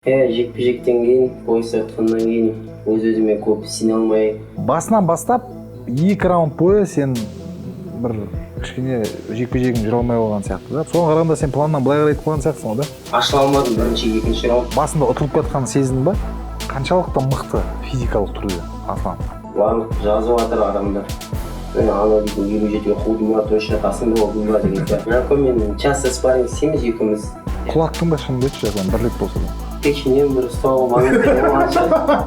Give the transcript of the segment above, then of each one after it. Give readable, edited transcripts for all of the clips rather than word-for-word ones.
Жекпе-жектен кейін, пояс атқаннан кейін өз-өзіме көп сене алмай. Басынан бастап 2 раунд бойы сен бір кішкене жекпе-жегің жүре алмай болған сияқты да. Соған қарағанда сен планнан былай қарай қойған сияқтысың ғой да? Ашыла алмадым бірінші, екінші раунд. Басында ұтылып жатқан сезіндің ба? Қаншалықты мықты физикалық түрде Аслан? Барлық жазып жатыр адамдар. Ана дейтін 27-ге худыма точно қасымда болдыма деген сияқты. Мен часто спарринг істейміз екеуміз. Құлаттың ба шынымды айтшы Аслан, бір рет болса да? Кешінен бір ұстауға маңызды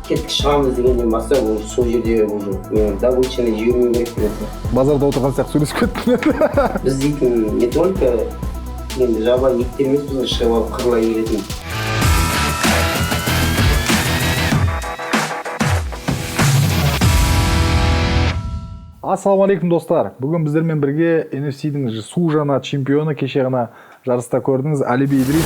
кетіп шығамыз дегеннен бастап сол жерде уже мен добычаны жібермеу керек деген сияқты. Базарда отырған сияқты сөйлесіп кеттің. Біз дейтін не только енді жабайы иттер емес, біз шығып алып қырыла келетін. Ассалаумағалейкум достар. Бүгін біздермен бірге NFC-дің су жаңа чемпионы, кеше ғана жарыста көрдіңіз, Алиби Идрис.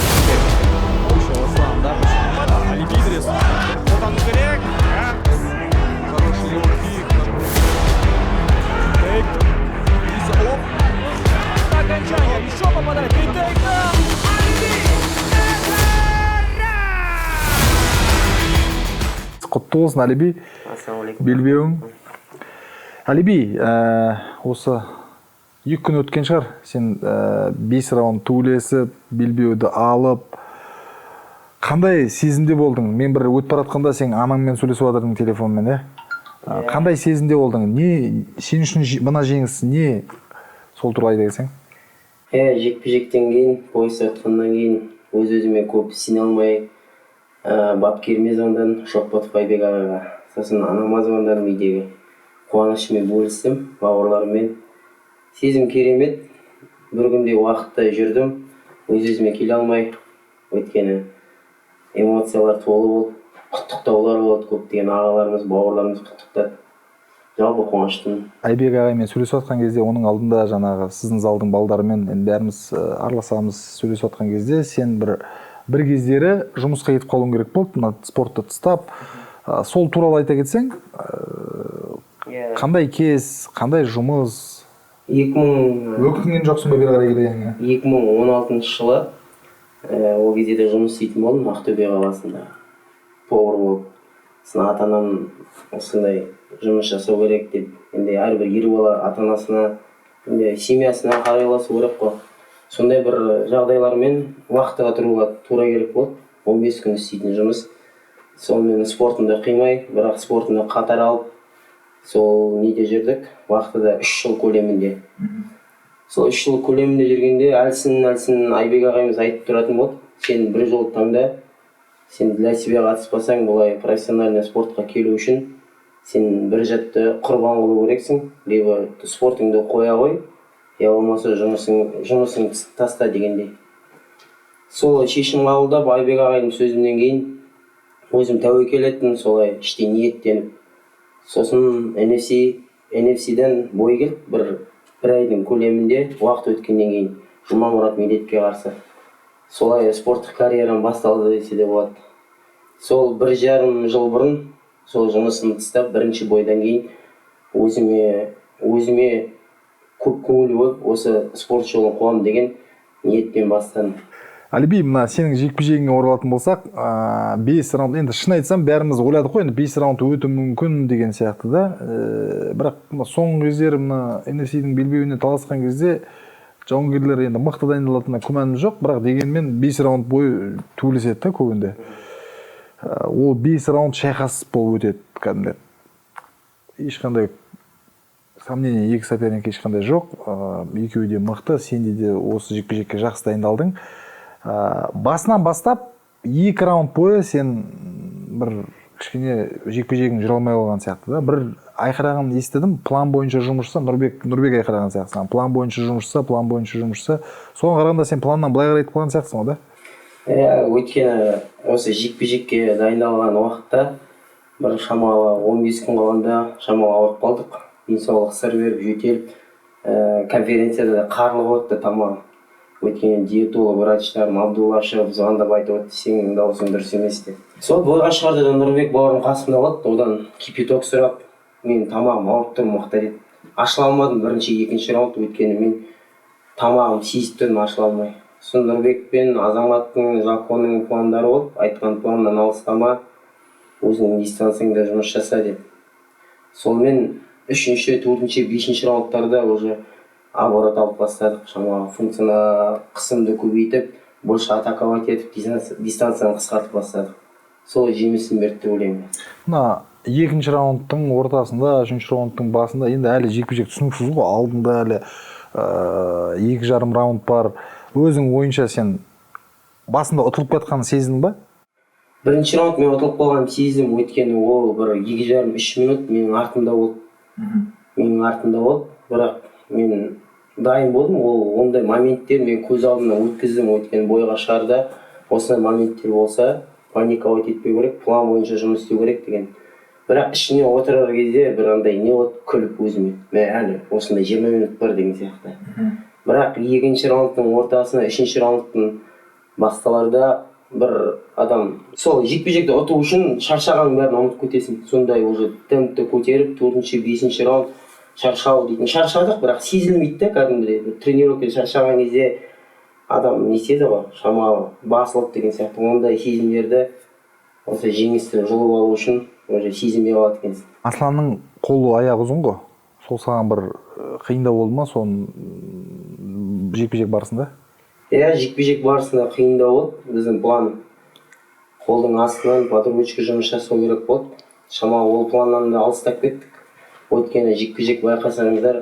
Құтты болсын, Алиби. Ассалаумағалейкум. Белбеуің. Алиби, осы 2 күн өткен шығар, сен 5 раунд төулесіп, белбеуді алып, қандай сезімде болдың? Мен бір өтіп баратқанда сен анаңмен сөйлесіп отырдың телефонмен, қандай сезімде болдың? Не сен үшін мына жеңіс не? Сол туралы айта кетсең? Жекпе-жектен кейін, пояс атқаннан кейін өз-өзіме көп сене алмай, бапкеріме звондадым, Шоқботов Айбек ағаға. Сосын анама звондадым үйдегі. Қуанышыммен бөлістім бауырларыммен. Сезім керемет. Бір күнде уақытта жүрдім. Өз-өзіме келе алмай, өйткені эмоциялар толы болды. Құттықтаулар болды, көптеген ағаларымыз, бауырларымыз құттықтады. Жалпы қуаныштымын. Айбек ағаймен сөйлесіп жатқан кезде, оның алдында жаңағы сіздің залдың балдарымен бәріміз араласамыз, сөйлесіп жатқан кезде сен бір кездері жұмысқа кетіп қалуың керек болды, мына спортты тастап. Сол туралы айта кетсең, қандай кез, қандай жұмыс? 2000 жоқсың ба бері қарай келгеніңе? 2016 жылы ол кезде де жұмыс істейтін болдым Ақтөбе қаласында. Повар болып. Ата-анам осындай жұмыс жасау керек деп, енді әрбір ер бала ата-анасына, семьясына қарайласу керек қой. Сондай бір жағдайлармен уақытыға тұруға тура керек болды. 15 күн істейтін жұмыс. Сол мені спортымда қимай, бірақ спортымда қатар алып, сол неде жүрдік, уақытыда 3 жыл көлемінде. Сол 3 жыл көлемінде жүргенде әлсін Айбек ағайымыз айтып тұратын болды. Сен бір жол таңда, сен для себя қатыспасаң, бұлай профессиональный спортқа келу үшін, сен бір жатты құрбан қылу керексің, либо спортыңды қоя қой, я болмаса жұмысың таста дегендей. Сол шешім қабылдап, Айбек ағайдың сөзінен кейін өзім тәуекел еттім, солай іштей ниеттеніп. Сосын NFC-ден бой келіп, бір айдың көлемінде уақыт өткеннен кейін Жұмамұрат Медетке қарсы. Солай спорттық карьерам басталды десе де болады. Сол 1,5 жыл бұрын сол жұмысын тастап, бірінші бойдан кейін өзіме көп көңіл бөліп, осы спорт жолын қуам деген ниетпен бастадым. Алиби, мына сенің жекпе-жегіңе оралатын болсақ, 5 раунд, енді шын айтсам, бәріміз ойладық қой, енді 5 раунд өтуі мүмкін деген сияқты да. Бірақ соңғы кездері мына NFC-дің белбеуіне таласқан кезде жауынгерлер енді мықты дайындалатынына күмәнім жоқ, бірақ дегенмен 5 раунд бойы төбелеседі да көбінде. Ол 5 раунд шайқас болып өтеді кәдімгі. Ешқандай сомнение, екі соперник ешқандай жоқ. Екеуі де мықты, сен де осы жекпе-жекке жақсы дайындалдың. Басынан бастап 2 раунд бойы сен бір кішкене жекпе-жегің жүре алмай болған сияқты да. Бір айқырағын естідім, план бойынша жұмыс жасаса, Нұрбек айқыраған сияқтысың. План бойынша жұмыс жасаса, соған қарағанда сен планнан былай қарай айтып қалған сияқтысың ғой да? Өйткені осы жекпе-жекке дайындалған уақытта бір шамалы 15 күн қалғанда шамалы ауырып қалдық. Денсаулық сыр беріп, жөтеліп, конференцияда қарлы болды тамақ. Өйткені диетолог врачтарым Абдуллашев звондап айтып отыр, сенің даусың дұрыс емес деп. Сол бойға шығарды да Нұрбек бауырым қасымда қалды, одан кипяток сұрап, мен тамағым ауырып тұр мықты деді. Ашыла алмадым бірінші, екінші раунд, өйткені мен тамағым сезіп тұрдым, ашыла алмай. Нұрбек пен Азаматтың, Жаконның пландары болып, айтқан планнан алыстама, өзіңнің дистанцияңда жұмыс жаса деп. Сонымен 3-ші, 4-ші, 5-ші раундтарда уже оборот алып бастадық. Шамалы функцияны қысымды көбейтіп, больше атаковать етіп, дистанцияны қысқартып бастадық. Сол жемісін берді деп ойлаймын. Мына 2-ші раундтың ортасында, 3-ші раундтың басында енді әлі жекпе-жек түсініксіз ғой. Алдында әлі 2,5 раунд бар. Өзің ойынша сен басында ұтылып кетқанын сездің ба? 1-ші раунд мен ұтылып қалғанын сездім, өйткені ол бір 2,5-3 минут менің артымда болды. Бірақ мен дайын болдым, ол ондай моменттер мен көз алдымнан өткіздім, өйткені бойға шығарда осындай моменттер болса, паникалать етпеу керек, план бойынша жұмыс істеу керек деген. Бірақ ішіне отырар кезде бір андай не от күліп өзіме, мен әлі осындай 20 минут бар деген сияқты. Бірақ 2-ші раундтың ортасына, 3-ші раундтың басталарда бір адам сол жекпе-жекті ұту үшін шаршағанның бәрін ұмытып кетесің. Сондай уже темпті көтеріп 4-ші, 5-ші раунд шаршау дейтін. Шаршадық, бірақ сезілмейді да кәдімгідей. Тренировкада шаршаған кезде адам не сезеді ғой, шамалы басылып деген сияқты. Ондай сезімдерді осы жеңісті жұлып алу үшін уже сезімей алады екенсің. Асланның қолы аяғы ұзын ғой. Сол саған бір қиындау болды ма соның жекпе-жек барысында? Иә, жекпе-жек барысында қиындау болды. Біздің план қолдың астынан подручка жұмыс жасау керек болды. Шамалы ол планнан да алыстап кеттік. Өйткені жекпе-жек байқасаңыздар,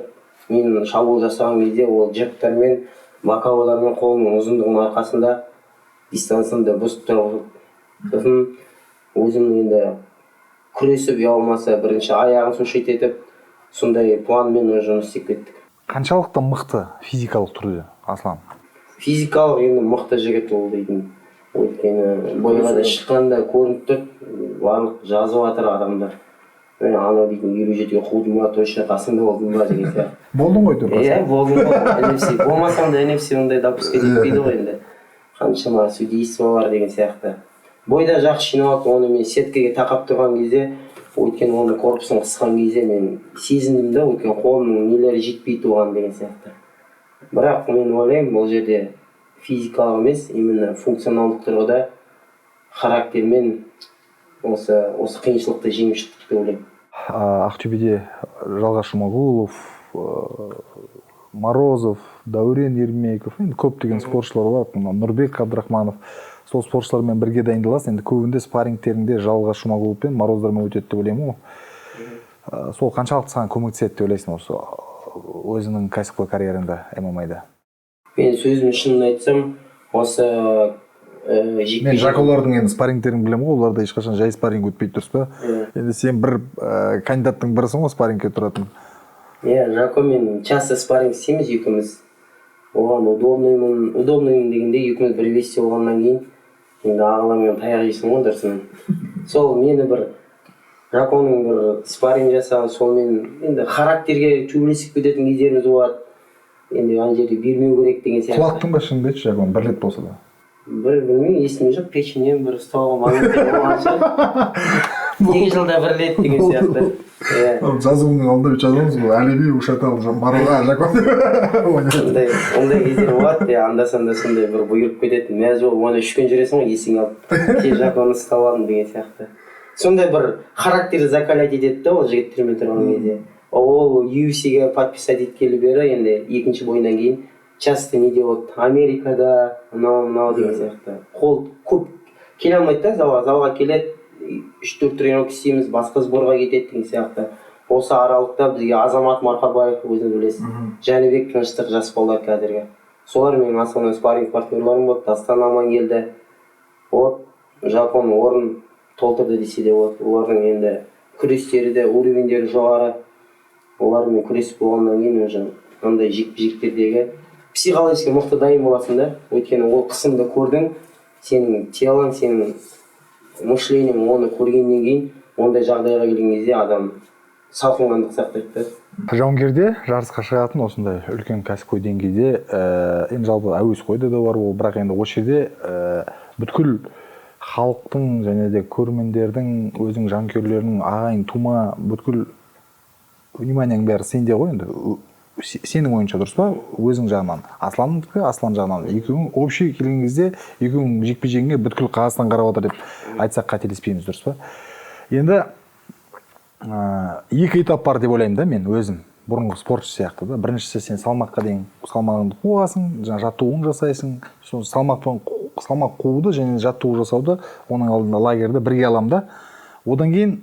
мен шабуыл жасаған кезде ол джебтар мен боковыйлармен қолымның ұзындығының арқасында дистанциямды бұзып тұрып, өзімнің енді күресіп ұялмаса бірінші аяғын сушить етіп, сондай планмен жұмыс істеп кеттік. Қаншалықты мықты физикалық түрде Аслан? Физикалық енді мықты жігіт ол дейтін. Өйткені бойға да шыққанда көрініп тұр, барлық жазып жатыр адамдар. Ана дейтін 57-ге қудым ба, точно қасыңда болдым ба деген сияқты. Болдың ғой тұрқасы? Иә, болдым ғой. NFC. Болмасам да NFC ондай допускать етпейді ғой енді. Қаншама судейство бар деген сияқты. Бойда жақсы жиналып, оны мен сеткаге тақап тұрған кезде, өйткені оны корпусын қысқан кезде мен сезіндім да, өйткені қолымның нелері жетпей туған деген сияқты. Бірақ мен ойлаймын, бұл жерде физикалық емес, именно функционалдық тұрғыда характермен осы қиыншылықты жеңіп шықтық деп ойлаймын. Ақтөбеде Жалғас Жұмағұлов, Морозов, Дәурен Ермеков, енді көптеген спортшылар бар, Нұрбек Абдрахманов. Сол спортшылармен бірге дайындаласың. Енді көбінде спаррингтеріңде Жалғас Жұмағұлов пен Мороздармен өтеді деп ойлаймын ғой. Сол қаншалықты саған көмектеседі деп ойлайсың осы өзінің кәсіпқой карьераңда ММА-да? Мен сөзім шынын айтсам, осы мен Жаколардың енді спаррингтерін білемін ғой, оларда ешқашан жай спарринг өтпейді, дұрыс па? Енді сен бір кандидаттың бірісің ғой спаррингке тұратын. Иә, Жако мен часто спарринг істейміз екеуміз. Оған удобныймын дегенде екеуміз бір весте болғаннан кейін енді ағалармен таяқ жейсің ғой дұрысымен. Сол мені бір Жаконың бір спарринг жасаған, сол мен енді характерге төбелесіп кететін кездеріміз болады. Енді ана жерде бермеу керек деген сияқты. Құлаттың ба шынымды айтшы, Жакон, бір рет болса да? Білмеймін, есімде жоқ, печеньен бір ұстауға моменттер болған шығар. 2 жылда бір рет деген сияқты. Жазуының алдында жазамыз ғой, Әлеби ушатал Марала Жакон. Ондай кездер болады, анда-санда сондай бір бұйырып кететін. Мәз болып, оны үшкен жүресің ғой, есіңе алып, тез Жаконды ұстап алдым деген сияқты. Сондай бір характерді закалять етеді да ол жігіттермен тұрған кезде. Ол UFC-ге подписать еткелі бері, енді 2-ші бойынан кейін часто не делают Америкада, мынау деген сияқты. Қол көп келе алмайды да, залға келеді, 3-4 тренировка істейміз, басқа сборға кетеді деген сияқты. Осы аралықта бізге Азамат Марқабаев, өзіңіз білесіз, Жәнібек Тыныштық жас балдар қазіргі. Солар менің основной спарринг партнерларым болды, Дастан Амангелді. Жапон орын толтырды десе де болады. Олардың енді күрестері де, уровендері жоғары. Олармен күресіп болғаннан кейін уже андай жекпе-жектердегі психологически мықты дайын боласың да. Өйткені ол қысымды көрдің, сенің телоң, сенің мышлениең оны көргеннен кейін ондай жағдайға келген кезде адам салқынқандық сақтайды. Жауынгерде жарысқа шығатын осындай үлкен кәсіпқой деңгейде, енді жалпы әуесқойда да бар ол, бірақ енді осы жерде бүткіл халықтың және де көрермендердің, өзің жанкүйерлерінің ағайын тума бүткіл вниманияң бәрі сенде ғой енді. сенің ойыңша дұрыс па? Өзің жағынан, Аслан жағынан. Екеуің общий келген кезде екеуің жекпе-жегіңе бүткіл Қазақстан қарап отыр деп айтсақ қателеспейміз, дұрыс па? Енді екі этап бар деп ойлаймын да мен өзім. Бұрынғы спортшы сияқты да. Біріншісі сен салмаққа дейін салмағыңды қуасың, жаңа жаттығуын жасайсың. Сол салмақ қууды және жаттығу жасауды оның алдында лагерьде бірге аламын да. Одан кейін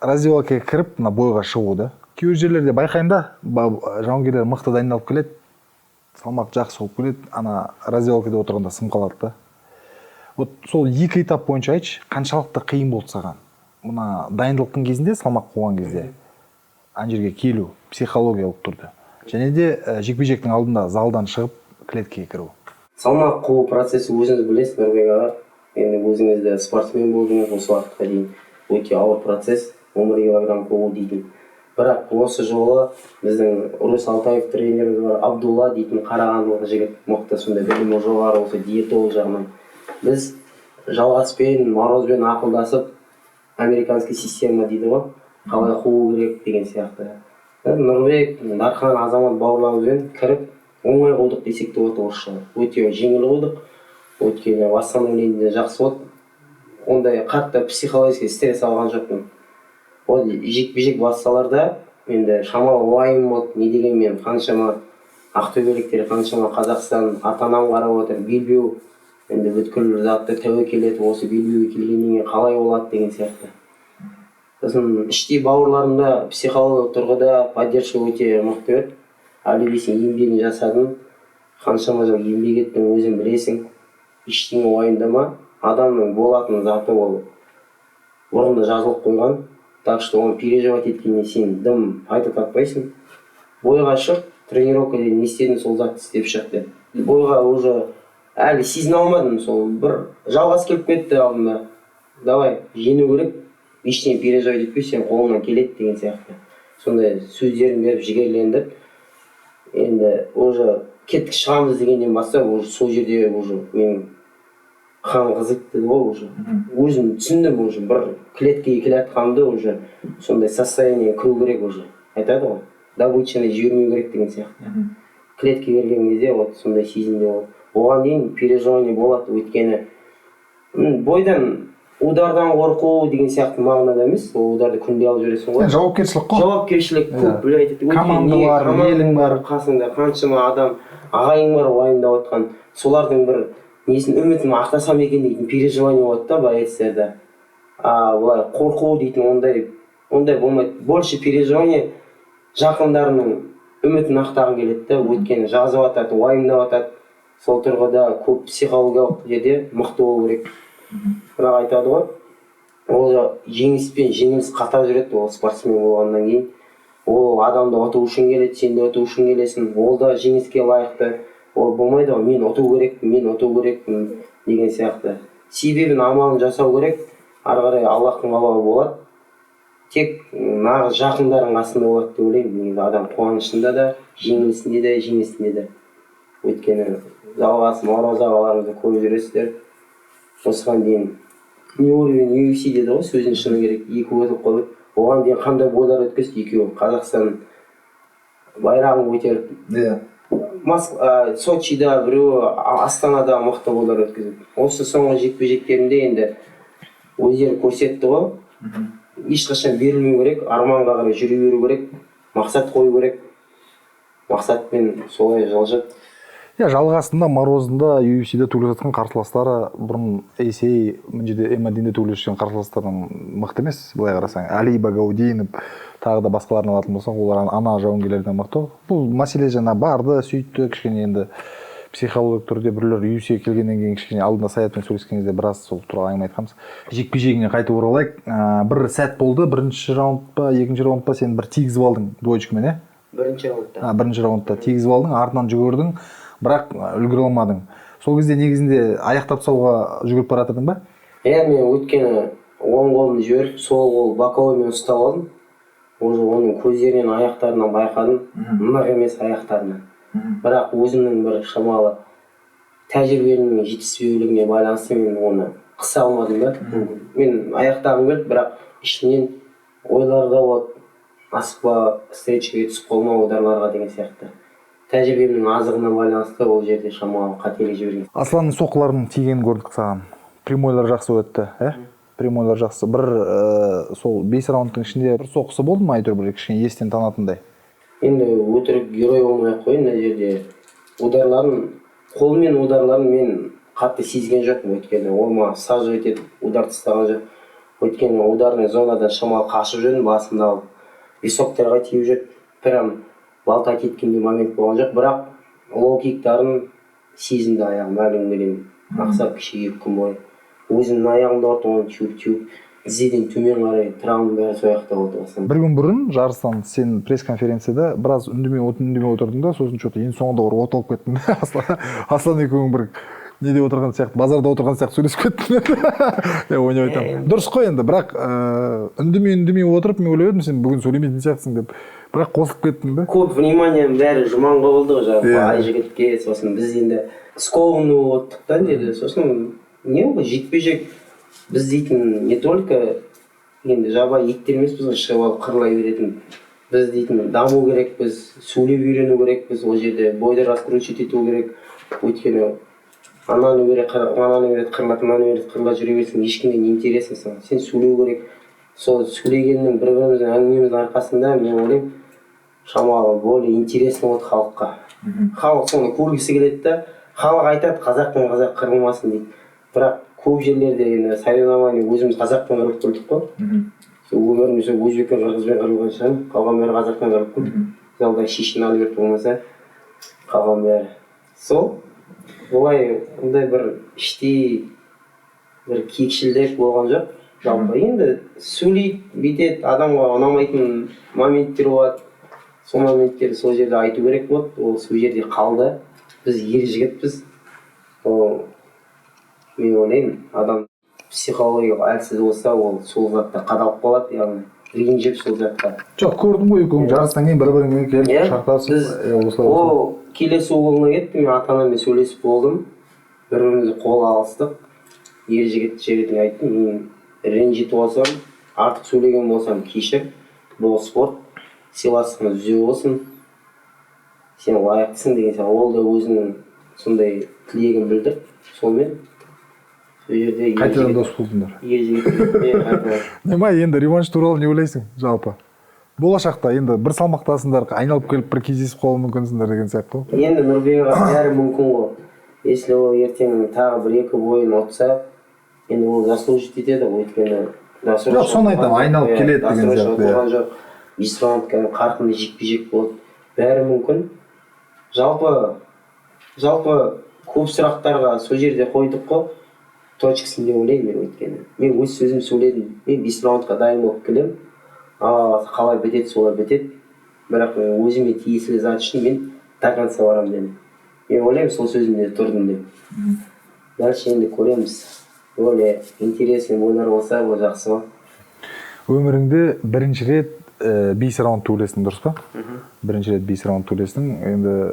раздевалкаға кіріп, мына бойға шығу да. Кейбір жерлерде байқаймын да, жауынгерлер мықты дайындалып келеді, салмақ жақсы болып келеді, ана раздевалкада отырғанда сынып қалады да. Вот сол екі этап бойынша айтшы, қаншалықты қиын болды саған? Мына дайындықтың кезінде, салмақ қуған кезде, ана жерге келу, психологиялық түрде. Және де жекпе-жектің алдында залдан шығып, клеткеге кіру. Салмақ қуу процесі өзіңіз білесіз, Нұрбек аға. Енді өзіңіз де спортсмен болдыңыз, осы уақытқа дейін өте ауыр процесс, 11 килограмм қуу дейтін. Бірақ осы жолы біздің Урыс Алтаев тренеріміз бар, Абдулла дейтін қарағандылық жігіт, мықты, сондай білімі жоғары, осы диетолог жағынан. Біз жалғаспен, Морозбен ақылдасып, американский система дейді ғой, қалай қуу керек деген сияқты. Нұрбек, Дархан, Азамат бауырларымызбен кіріп, оңай қылдық десек те болады орысша. Өте жеңіл қылдық. Өйткені восстановление жақсы болды. Ондай қатты психологический стресс алған жоқпын. Ол жекпе-жек басталарда енді шамалы уайым болды. Не дегенмен қаншама ақтөбеліктер, қаншама Қазақстан ата-анам қарап отыр, белбеу енді бүткіл затты тәуекел етіп, осы белбеуге келгеннен кейін қалай болады деген сияқты. Сосын іштей бауырларымда психологиялық тұрғыда поддержка өте мықты еді. Әлі сен еңбегін жасадың, қаншама жыл еңбек еттің, өзің білесің, ештеңе уайымдама. Адамның болатын заты ол бұрында жазылып қойған. Так что оны переживать еткеннен сен дым пайда таппайсың. Бойға шық, тренировкада не істедің, сол затты істеп шық деп. Бойға уже әлі сезіне алмадым, сол бір жалғас келіп кетті алдымда. Давай, жеңу керек, ештеңе переживать етпей, сен қолыңнан келеді деген сияқты. Сондай сөздерін беріп жігерлендіп, енді уже кеттік шығамыз дегеннен бастап, уже сол жерде уже менің қан қызып деді ғой, уже өзім түсіндім, уже бір клеткеге келатқанымды, уже сондай состояние кіру керек, уже айтады ғой, добычаны жібермеу керек деген сияқты. Клеткеге келген кезде вот сондай сезімде болды. Оған дейін переживание болады, өйткені бойдан удардан қорқу деген сияқты мағынада емес, ол ударды күнде алып жүресің ғой. Жауапкершілік қой. Жауапкершілік көп, біледі. Команда бар, елің бар, қасыңда қаншама адам, ағайың бар уайымдап отқан, солардың бір несін үмітін ақтасам екен дейтін переживание болады да боецтерде. Бұлай қорқу дейтін ондай болмайды. Больше переживание жақындарының үмітін ақтағың келеді да, өйткені жазып атады, уайымдап атады. Сол тұрғыда көп психологиялық жерде мықты болу керек. Бірақ айтады ғой, ол жеңіс пен жеңіліс қатар жүреді, ол спортсмен болғаннан кейін. Ол адамды ұту үшін келеді, сен де ұту үшін келесің, ол да жеңіске лайықты. Ол болмайды ғой, мен ұту керекпін деген сияқты. Себебін амалын жасау керек, ары қарай Аллахтың қалауы болады. Тек нағыз жақындарың қасында болады деп ойлаймын. Адам қуанышында да, жеңілісінде де, жеңісінде де. Өйткені жалғасы Мороза ағаларыңызды көріп жүресіздер. Осыған дейін не уровень UFC деді ғой, сөзін шыны керек, екі өтіп қойып. Оған дейін қандай бойлар өткізді, екеуі Қазақстан байрағын көтеріп. Сочида біреуі Астанада мықты бойлар өткізді. Осы соңғы жекпе-жектерінде енді өздері көрсетті ғой. Ешқашан берілмеу керек, арманға қарай жүре беру керек, мақсат қою керек. Мақсатпен солай жылжып. Жалғасында Морозында UFC-де төйлеп жатқан қарсыластары бұрын ACA, мына М1-де төйлеп жатқан қарсыластардан мықты емес, былай қарасаң. Али Багаудинов, тағы да басқаларын алатын болсақ, олар ана жауынгерлерден мықты. Бұл мәселе жаңа барды, сөйтті, кішкене енді психологиялық түрде біреулер UFC-ге келгеннен кейін кішкене алдында Саятпен сөйлескен кезде біраз сол туралы әңгіме айтқанбыз. Жекпе-жегіне қайтып оралайық. Бір сәт болды, бірінші раунд па, екінші раунд па, сен бір тигізіп алдың двоечкамен, Бірінші раундта. Бірінші раундта тигізіп алдың, артынан жүгірдің, бірақ үлгере алмадың. Сол кезде негізінде аяқтап тастауға жүгіріп бара жатырдың ба? Мен өйткені оң қолымды жіберіп, сол қол боковоймен ұстап алдым. Уже оның көздерінен, аяқтарынан байқадым, нық емес аяқтарынан. Бірақ өзімнің бір шамалы тәжірибемнің жетіспеулігіне байланысты мен оны қыса алмадым да. Мен аяқтағым келді, бірақ ішінен ойларда болады, асықпа, встречаға түсіп қалма ударларға деген сияқты. тәжірибемнің аздығына байланысты ол жерде шамалы қателік жіберген. Асланның соққыларының тигенін көрдік саған. Прямойлар жақсы өтті, Прямойлар жақсы. Бір сол 5 раундтың ішінде бір соққысы болды ма, әйтеуір бір кішкене естен танатындай? Енді өтірік герой болмай ақ қояйын, мына жерде ударларын, қолмен ударларын мен қатты сезген жоқпын, өйткені ол маған сразу өтеді, удар тастаған жоқ. Өйткені ударный зонадан шамалы қашып жүрдім, басымды алып, високтарға тиіп жүрді, прям балта кеткендей момент болған жоқ, бірақ лоу-киктарын сезімді аяғым әлі күнге ақсап кіші 2 күн бойы. Өзімнің аяғымды ұрды, оны теуіп, тізеден төмен қарай травма бәрі сол жақта болды. Бір күн бұрын жарыстан сен пресс-конференцияда біраз үндемей отырдың да, сосын что-то ең соңында бір от алып кеттің да. Аслан екеуің бір неде отырған сияқты, базарда отырған сияқты сөйлесіп кеттің. Ойнап айтамын. Дұрыс қой енді, бірақ үндемей отырып мен ойлап едім сен бүгін сөйлемейтін сияқтысың деп. Бірақ қосылып кеттің да. Көп вниманием бәрі жұманға болды ғой, Айжігітке, сосын біз енді скованный оттық та деді. Сосын не ғой, жекпе-жек біз дейтін не только енді жабайы иттер емеспіз ғой, шығып алып қырылай беретін. Біз дейтін даму керекпіз, сөйлеп үйрену керекпіз, ол жерде бойды раскручивать ету керек. Өйткені ананы береді қырылады, мынаны береді қырылады жүре берсең, ешкімге не интересно. Сен сөйлеу керек. Сол сөйлегеннің бір-біріміздің әңгімеміздің арқасында мен ойлаймын, шамалы более интересно болды халыққа. Халық соны көргісі келеді да, халық айтады қазақтан қазақ қырылмасын дейді. Бірақ көп жерлерде енді соревнование өзіміз қазақтан қырылып көрдік қой. Өміріміз өзбекпен қырғызбен қырылған шығар, қалған бәрі қазақтан қырылып көрдік. Залда шешін алып беріп болмаса, қалған бәрі. Сол олай ондай бір іштей бір кекшілдік болған жоқ. Жалпы енді сөйлейді, бүйтеді, адамға ұнамайтын моменттер болады. Сол моменттерді сол жерде айту керек болды, ол сол жерде қалды. Біз ер жігітпіз. Ол мен ойлаймын, адам психологиялық әлсіз болса, ол сол затта қадалып қалады, яғни ренжіп сол затқа. Жоқ, көрдім ғой екеуің жарыстан кейін бір-біріңе келіп шартласып. Ол келесі уголына кетті, мен ата-анаммен сөйлесіп болдым. Бір-бірімізді қол алыстық. Ер жігіт жеріне айттым, мен ренжітіп болсам, артық сөйлеген болсам кешір. Бұл спорт, сыйластығымыз үзе болсын. Сен лайықтысың деген сияқты. Ол да өзінің сондай тілегін білдіріп, сонымен қайтадан дос болдыңдар. Ер жігіт. Нема, енді реванш туралы не ойлайсың жалпы? Болашақта енді бір салмақтасыңдар, айналып келіп бір кездесіп қалуы мүмкінсіңдер деген сияқты ғой. Енді Нұрбекға бәрі мүмкін ғой. Если ол ертең тағы 1-2 бойын ұтса, енді ол заслужить етеді, өйткені жоқ, соны айтамын, айналып келеді деген сияқты. 5 раунд қарқынды жекпе-жек болды. Бәрі мүмкін. Жалпы көп сұрақтарға сол жерде қойдық қой. Точкасын деп ойлаймын мен, өйткені. Мен өз сөзім сөйледім. Мен 5 раундқа дайын болып келем. Қалай бітеді, солай бітеді. Бірақ өзіме тиесілі зат үшін мен до конца барам дедім. Мен ойлаймын, сол сөзімде тұрдым деп. Дальше енді көреміз. Более интересный ойындар болса, ол жақсы ма? Өміріңде бірінші рет 5 раунд төйлесің, дұрыс па? Бірінші рет 5 раунд төйлесің. Енді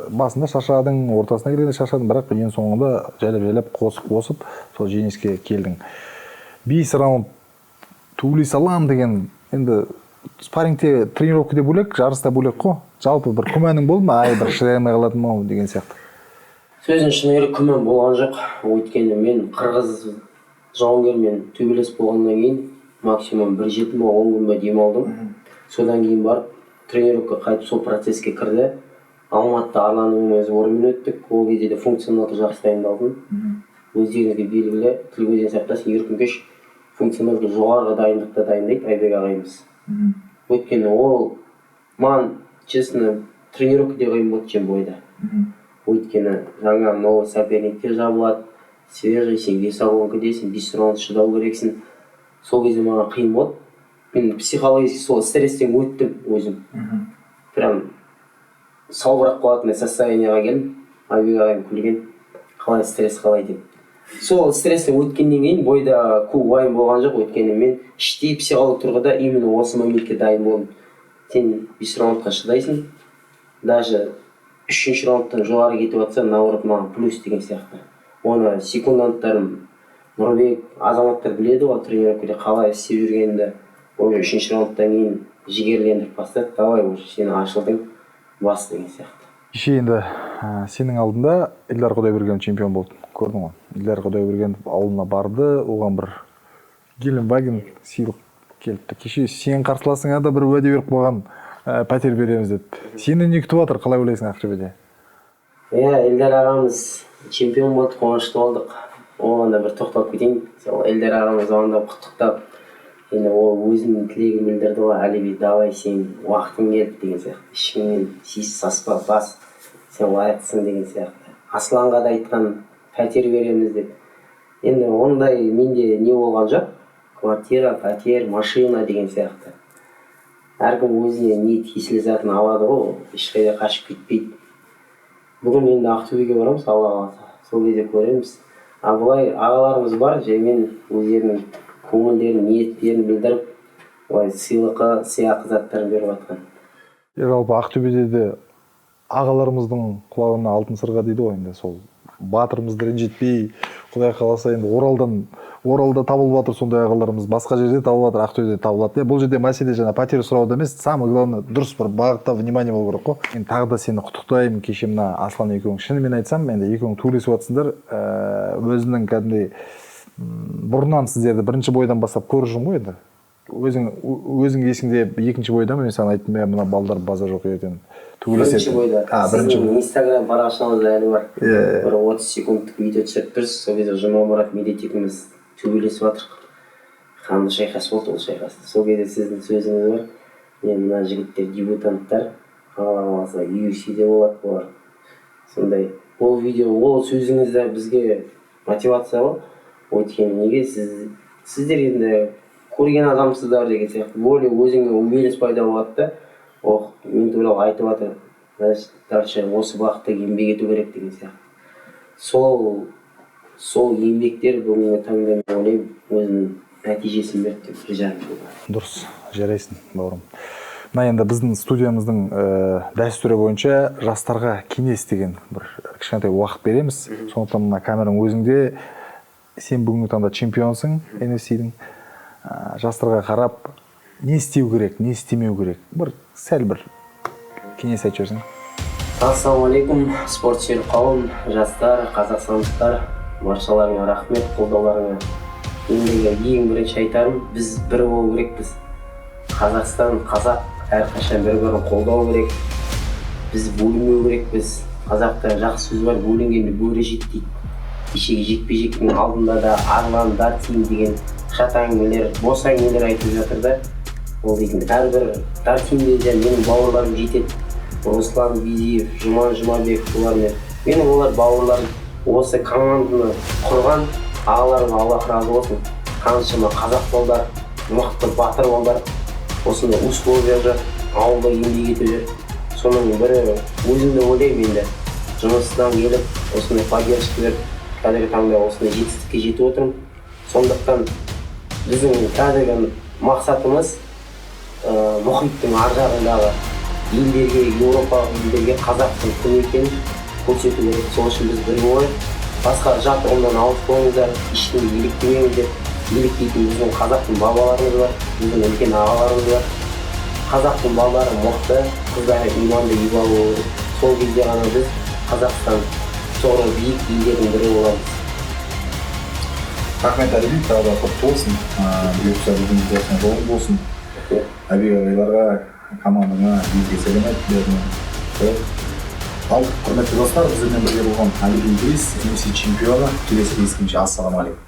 басында шаршадың, ортасына келгенде шаршадың, бірақ ең соңында жайлап қосып, сол жеңіске келдің. 5 раунд төйлей салам деген, енді спаррингте тренировка деп бөлек, жарыста бөлек қой. Жалпы бір күмәнің болды ма? Бір шыдай алмай қалатын ма деген сияқты. Сөздің шыны керек күмән болған жоқ. Өйткені мен қырғыз жауынгермен төбелес болғаннан кейін максимум 1-7 10 күн демалдым. Содан кейін барып тренировка қайтып сол процесске кірді. Алматыда Арланның өзі орынмен өттік. Ол кезде де функционалды жарыс дайындалдым. Өздеріңізге белгілі, тіл-көзден сақтасын, Еркінкеш функционалды жоғарғы дайындықта дайындайды Айбек ағайымыз. Өйткені ол маған, честно, тренировка де қиын болды чем бойда. Өйткені жаңа новый соперниктер жабылады, свежий, сен весовонкідесің, 5 раунд шыдау керексің. Сол кезде маған қиын болды. Мен психологически сол стресстен өттім өзім. Прям салбырап қалатындай состояниеға келдім. Айбек ағайым күлген, қалай стресс қалай деп. Сол стресстен өткеннен кейін бойда көп уайым болған жоқ, өйткені мен іштей психологиялық тұрғыда именно осы моментке дайын болдым. Сен 5 раундқа шыдайсың, даже 3-ші раундтан жоғары кетіп жатса, наоборот маған плюс деген сияқты. Оны секунданттарым, Нұрбек, азаматтар біледі ғой, тренировкада қалай істеп жүргенімді. Уже 3-ші раундтан кейін жігерлендіріп бастады, давай уже сен ашылдың, бас деген сияқты. Кеше енді сенің алдында Илдар Құдайбергенов чемпион болды. Көрдің ғой. Илдар Құдайбергенов ауылына барды, оған бір Геленваген сыйлық келіпті. Кеше сенің қарсыласыңа да бір уәде беріп қойған, пәтер береміз деп. Сені не күтіп жатыр, қалай ойлайсың Ақтөбеде? Илдар ағамыз чемпион болды, қуанышты болдық. Оған да бір тоқталып кетейін. Илдар ағамыз оғанда құттықтап, енді ол өзінің тілегін білдірді ғой, Әлиби, давай сен уақытың келді деген сияқты. Ешкіммен саспа, бас, сен лайықтысың деген сияқты. Асланға да айтқан, пәтер береміз деп. Енді ондай менде не болған жоқ. Квартира, пәтер, машина деген сияқты. Әркім өзіне не тиесілі затын алады ғой, ешқайда қашып кетпейді. Бүгін енді Ақтөбеге барамыз, Алла қаласа. Сол кезде көреміз. Бұлай ағаларымыз бар, жаймен өздерінің көңілдерін, ниеттерін білдіріп, олай сыйлыққа, сыйақы заттарын беріп жатқан. Жалпы Ақтөбеде де ағаларымыздың құлағына алтын сырға дейді ғой, енді сол батырымызды ренжітпей, Құдай қаласа енді Оралда табылып жатыр, сондай ағаларымыз басқа жерде табылып жатыр, Ақтөбеде табылады. Бұл жерде мәселе жаңа пәтер сұрауда емес, самое главное дұрыс бір бағытта внимание болу керек қой. Енді тағы да сені құттықтаймын, кеше мына Аслан екеуің, шынымен айтсам, енді екеуің төрлесіп жатсыңдар, өзінің кәдімгідей бұрыннан сіздерді бірінші бойдан бастап көріп жүрмін ғой енді. Өзің есіңде екінші бойда мен саған айттым, мына балдар базар жоқ ертең. Бірінші бойда. Сіздің Инстаграм парақшаңызда әлі бар. Бір 30 секундтық видео түсіріп тұрсыз, сол кезде Жұмамұрат медиатекіміз төбелесіп жатыр. Қанды шайқас болды ол шайқаста. Сол кезде сіздің сөзіңіз бар. Мен мына жігіттер дебютанттар, Алла қаласа UFC-де болады бұлар. Сондай. Ол видео, ол сөзіңізде бізге мотивация ғой. Өйткені неге сіздер енді көрген адамсыздар деген сияқты. Более өзіңе уверенность пайда болады да. Мен туралы айтып жатыр. Дальше осы бағытта еңбек ету керек деген сияқты. Сол еңбектер бүгінгі таңда мен ойлаймын өзінің нәтижесін берді деп жарым. Дұрыс, жарайсың, бауырым. Мына енді біздің студиямыздың дәстүрі бойынша жастарға кеңес деген бір кішкентай уақыт береміз. Сондықтан мына камераның өзіңде сен бүгінгі таңда чемпионсың NFC-дің. Жастарға қарап не істеу керек, не істемеу керек? Сәл бір кеңес айтып жіберсең. Ассалаумағалейкум, спортсүйер қауым, жастар, қазақстандықтар, баршаларыңа рахмет, қолдауларыңа. Ендігі ең бірінші айтарым, біз бір болу керекпіз. Қазақстан, қазақ әрқашан бір-бірін қолдау керек. Біз бөлінбеу керекпіз. Қазақта жақсы сөз бар, бөлінгенде бөрі жейді дейді. Кешегі жекпе-жектің алдында да арлан, дартин деген шат әңгімелер, бос әңгімелер айтып жатыр да. Ол дейтін әрбір дартинде де менің бауырларым жетеді. Руслан Бизиев, Жұман Жұмабеков олармен. Менің олар бауырларым. Осы команданы құрған ағаларыма Аллах разы болсын. Қаншама қазақ балдар, мықты батыр балдар осында условия жоқ, ауылда еңбек етіп жүр. Соның бірі өзімді ойлаймын енді. Жұмыстан келіп, осындай поддержка беріп, қазіргі таңда осындай жетістікке жетіп отырмын. Сондықтан біздің қазіргі мақсатымыз мұхиттың ар жағындағы елдерге, Еуропалық елдерге қазақтың кім екенін көрсету керек. Сол үшін біз бір болайық. Басқа жат ұғымнан алыс болыңыздар, ешкімге еліктемеңіздер. Еліктейтін біздің қазақтың бабаларымыз бар, біздің үлкен ағаларымыз бар. Қазақтың балалары мықты, қыздары иманды, ибалы болу керек. Сол кезде ғана біз Қазақстан соңғы биік елдердің бірі боламыз. Рахмет Әлиби, тағы да құтты болсын. Бұйырса бүгін болсын, жолың болсын. Әбек ағайларға, командаңа биге сәлем айт. Ал құрметті достар, біздермен бірге болған Әлиби Идрис, NFC чемпионы. Келесі кездескенше ассалаумағалейкум.